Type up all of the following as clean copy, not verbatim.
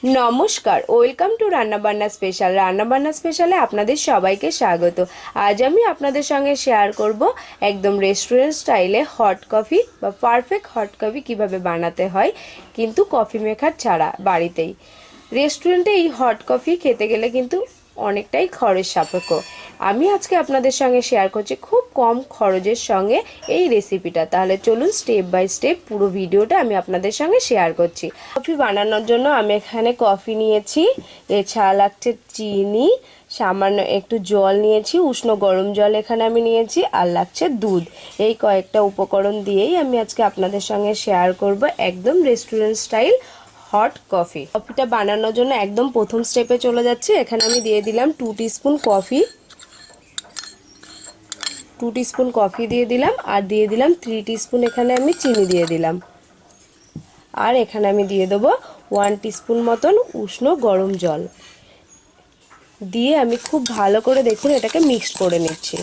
নমস্কার, welcome to রান্না বান্না স্পেশাল। রান্না বান্না স্পেশালে আপনাদের সবাইকে স্বাগত। আজ আমি আপনাদের সঙ্গে শেয়ার করব একদম রেস্টুরেন্ট স্টাইলে হট কফি বা পারফেক্ট হট কফি কিভাবে বানাতে হয়, কিন্তু কফি মেকার ছাড়া বাড়িতেই। রেস্টুরেন্টে এই হট কফি খেতে গেলে কিন্তু অনেকটাই খরচ সাপেক্ষ। আমি আজকে আপনাদের সঙ্গে শেয়ার করছি খুব কম খরচের সঙ্গে এই রেসিপিটা। তাহলে চলুন স্টেপ বাই স্টেপ পুরো ভিডিওটা আমি আপনাদের সঙ্গে শেয়ার করছি। কফি বানানোর জন্য আমি এখানে কফি নিয়েছি, এছাড়া লাগছে চিনি, সামান্য একটু জল নিয়েছি, উষ্ণ গরম জল এখানে আমি নিয়েছি, আর লাগছে দুধ। এই কয়েকটা উপকরণ দিয়েই আমি আজকে আপনাদের সঙ্গে শেয়ার করব একদম রেস্টুরেন্ট স্টাইল হট কফি। কফিটা বানানোর জন্য একদম প্রথম স্টেপে চলে যাচ্ছি। এখানে আমি দিয়ে দিলাম 2 টিস্পুন কফি, 2 টিস্পুন কফি দিয়ে দিলাম, আর দিয়ে দিলাম 3 টিস্পুন এখানে আমি চিনি দিয়ে দিলাম, আর এখানে আমি দিয়ে দেবো 1 টিস্পুন মতন উষ্ণ গরম জল দিয়ে আমি খুব ভালো করে দেখুন এটাকে মিক্সড করে নিচ্ছি।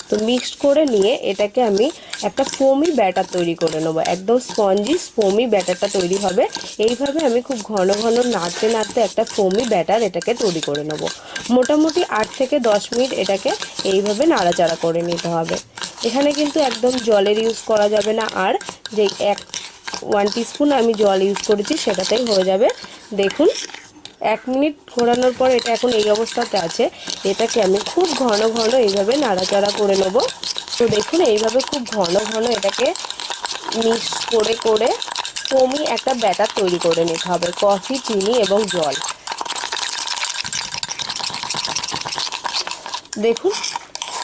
তো মিক্সড করে নিয়ে এটাকে আমি একটা ফোমি ব্যাটার তৈরি করে নেবো। একদম স্পঞ্জি ফোমি ব্যাটারটা তৈরি হবে। এইভাবে আমি খুব ঘন ঘন নাড়তে নাড়তে একটা ফোমি ব্যাটার এটাকে তৈরি করে নেবো। মোটামুটি 8 থেকে 10 মিনিট এটাকে এইভাবে নাড়াচাড়া করে নিতে হবে। এখানে কিন্তু একদম জলের ইউজ করা যাবে না, আর যে 1 টিস্পুন আমি জল ইউজ করেছি সেটাতেই হয়ে যাবে। দেখুন 1 মিনিট ঘোরানোর পর এটা এখন এই অবস্থাতে আছে। এটাকে আমি খুব ঘন ঘন এইভাবে নাড়াচাড়া করে নেব। তো দেখুন এইভাবে খুব ঘন ঘন এটাকে মিক্স করে করে ফোমি একটা ব্যাটার তৈরি করে নিতে হবে, কফি, চিনি এবং জল। দেখুন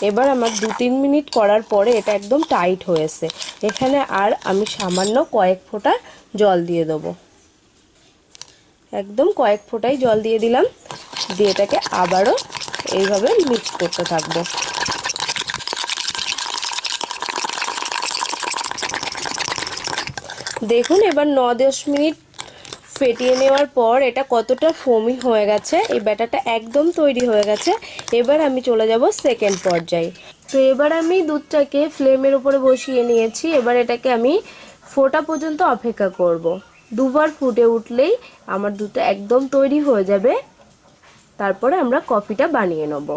এবার আমার 2-3 মিনিট করার পরে এটা একদম টাইট হয়েছে। এখানে আর আমি সামান্য কয়েক ফোঁটা জল দিয়ে দেবো, একদম কয়েক ফোঁটাই জল দিয়ে দিলাম। দিয়ে এটাকে আবারও এইভাবে মিক্স করতে থাকবো। দেখুন এবার 9-10 মিনিট ফেটিয়ে নেওয়ার পর এটা কতটা ফোমি হয়ে গেছে, এই ব্যাটারটা একদম তৈরি হয়ে গেছে। এবার আমি চলে যাব সেকেন্ড পর্যায়ে। তো এবার আমি দুধটাকে ফ্লেমের উপরে বসিয়ে নিয়েছি। এবার এটাকে আমি ফোটা পর্যন্ত অপেক্ষা করব। দুবার ফুটে উঠলেই আমার দুধটা একদম তৈরি হয়ে যাবে। তারপরে আমরা কফিটা বানিয়ে নেব।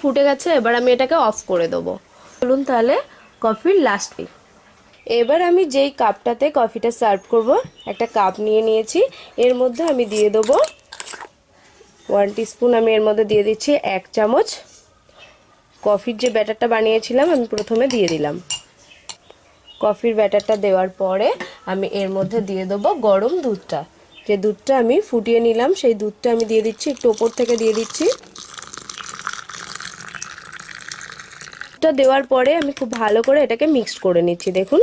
ফুটে গেছে, এবার আমি এটাকে অফ করে দেবো। চলুন তাহলে কফির লাস্টে। এবার আমি যেই কাপটাতে কফিটা সার্ভ করব, একটা কাপ নিয়ে নিয়েছি। এর মধ্যে আমি দিয়ে দেবো 1 টিস্পুন, আমি এর মধ্যে দিয়ে দিচ্ছি 1 চামচ কফির যে ব্যাটারটা বানিয়েছিলাম আমি প্রথমে দিয়ে দিলাম। কফির ব্যাটারটা দেওয়ার পরে আমি এর মধ্যে দিয়ে দেবো গরম দুধটা। যে দুধটা আমি ফুটিয়ে নিলাম সেই দুধটা আমি দিয়ে দিচ্ছি, একটু ওপর থেকে দিয়ে দিচ্ছি। দুধটা দেওয়ার পরে আমি খুব ভালো করে এটাকে মিক্সড করে নিচ্ছি। দেখুন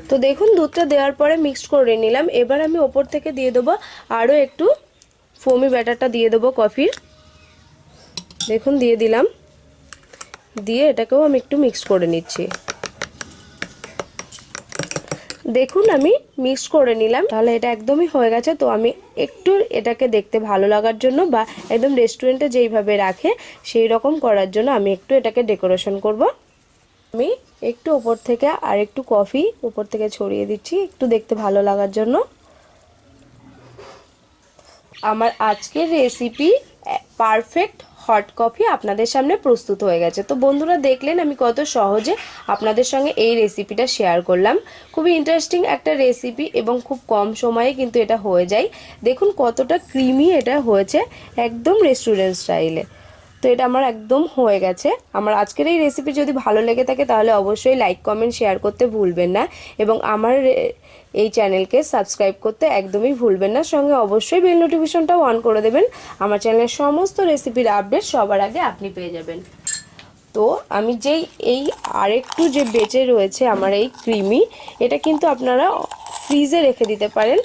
তো দেখুন দুধটা দেওয়ার পরে মিক্সড করে নিলাম। এবার আমি ওপর থেকে দিয়ে দেবো আরও একটু ফোমি ব্যাটারটা দিয়ে দেবো কফির। দেখুন দিয়ে দিলাম, দিয়ে এটাকেও আমি একটু মিক্সড করে নিচ্ছি। দেখুন আমি মিক্স করে নিলাম। তাহলে এটা একদমই হয়ে গেছে। তো আমি একটু এটাকে দেখতে ভালো লাগার জন্য বা একদম রেস্টুরেন্টে যেইভাবে রাখে সেই রকম করার জন্য আমি একটু এটাকে ডেকোরেশন করব। আমি একটু ওপর থেকে আর একটু কফি উপর থেকে ছড়িয়ে দিচ্ছি একটু দেখতে ভালো লাগার জন্য। আমার আজকের রেসিপি পারফেক্ট হট কফি আপনাদের সামনে প্রস্তুত হয়ে গেছে। তো বন্ধুরা দেখলেন আমি কত সহজে আপনাদের সঙ্গে এই রেসিপিটা শেয়ার করলাম। খুবই ইন্টারেস্টিং একটা রেসিপি এবং খুব কম সময়ে কিন্তু এটা হয়ে যায়। দেখুন কতটা ক্রিমি এটা হয়েছে, একদম রেস্টুরেন্ট স্টাইলে। তো এটা আমার একদম হয়ে গেছে। আমার আজকের এই রেসিপি যদি ভালো লেগে থাকে তাহলে অবশ্যই লাইক, কমেন্ট, শেয়ার করতে ভুলবেন না এবং আমার এই চ্যানেলকে সাবস্ক্রাইব করতে একদমই ভুলবেন না। সঙ্গে অবশ্যই বেল নোটিফিকেশনটাও অন করে দেবেন। আমার চ্যানেলের সমস্ত রেসিপির আপডেট সবার আগে আপনি পেয়ে যাবেন। তো আমি যেই এই আরেকটু যে বেঁচে রয়েছে আমার এই ক্রিমি, এটা কিন্তু আপনারা ফ্রিজে রেখে দিতে পারেন,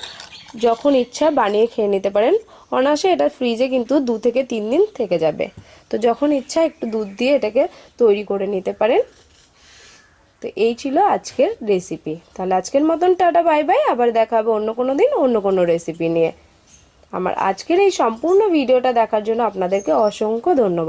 যখন ইচ্ছা বানিয়ে খেয়ে নিতে পারেন। অনায়াসে এটা ফ্রিজে কিন্তু 2 থেকে 3 দিন থেকে যাবে। তো যখন ইচ্ছা একটু দুধ দিয়ে এটাকে তৈরি করে নিতে পারেন। তো এই ছিল আজকের রেসিপি। তাহলে আজকের মতন টাটা বাই বাই। আবার দেখা হবে অন্য কোনো দিন অন্য কোনো রেসিপি নিয়ে। আমার আজকের এই সম্পূর্ণ ভিডিওটা দেখার জন্য আপনাদেরকে অসংখ্য ধন্যবাদ।